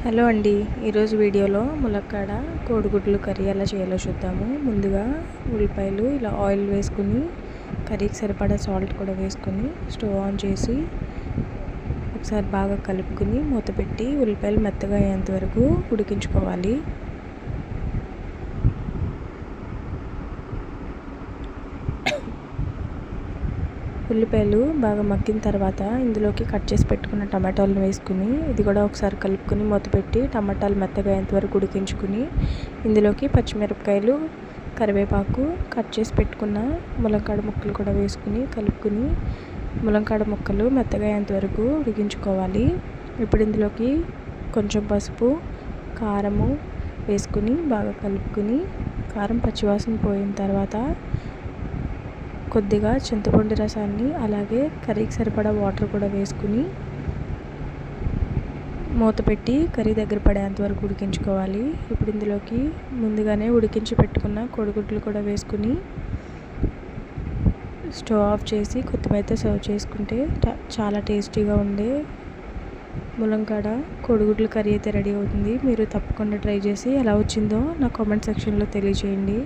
Hello అండి, ఈరోజు వీడియోలో ములక్కాడ కోడిగుడ్లు కర్రీ ఎలా చేయాలో చూద్దాము. ముందుగా ఉల్లిపాయలు ఇలా ఆయిల్ వేసుకుని కర్రీకి సరిపడా సాల్ట్ కూడా వేసుకుని స్టవ్ ఆన్ చేసి ఒకసారి బాగా కలుపుకుని మూత పెట్టి ఉల్లిపాయలు మెత్తగా అయ్యేంత వరకు ఉడికించుకోవాలి. ఉల్లిపాయలు బాగా మగ్గిన తర్వాత ఇందులోకి కట్ చేసి పెట్టుకున్న టమాటాలను వేసుకుని ఇది కూడా ఒకసారి కలుపుకొని మూత పెట్టి టమాటాలు మెత్తగా అయ్యేంత వరకు ఉడికించుకుని ఇందులోకి పచ్చిమిరపకాయలు, కరివేపాకు, కట్ చేసి పెట్టుకున్న ములక్కాడ ముక్కలు కూడా వేసుకుని కలుపుకుని ములక్కాడ ముక్కలు మెత్తగా అయ్యేంత వరకు ఉడికించుకోవాలి. ఇప్పుడు ఇందులోకి కొంచెం పసుపు, కారము వేసుకుని బాగా కలుపుకుని కారం పచ్చివాసన పోయిన తర్వాత కొద్దిగా చింతపండు రసాన్ని అలాగే కర్రీకి సరిపడా వాటర్ కూడా వేసుకుని మూత పెట్టి కర్రీ దగ్గర పడేంత వరకు ఉడికించుకోవాలి. ఇప్పుడు ఇందులోకి ముందుగానే ఉడికించి పెట్టుకున్న కోడిగుడ్లు కూడా వేసుకుని స్టవ్ ఆఫ్ చేసి కొత్తిమీరతో సర్వ్ చేసుకుంటే చాలా టేస్టీగా ఉండే ములక్కాడ కోడిగుడ్లు కర్రీ అయితే రెడీ అవుతుంది. మీరు తప్పకుండా ట్రై చేసి ఎలా వచ్చిందో నా కామెంట్ సెక్షన్లో తెలియజేయండి.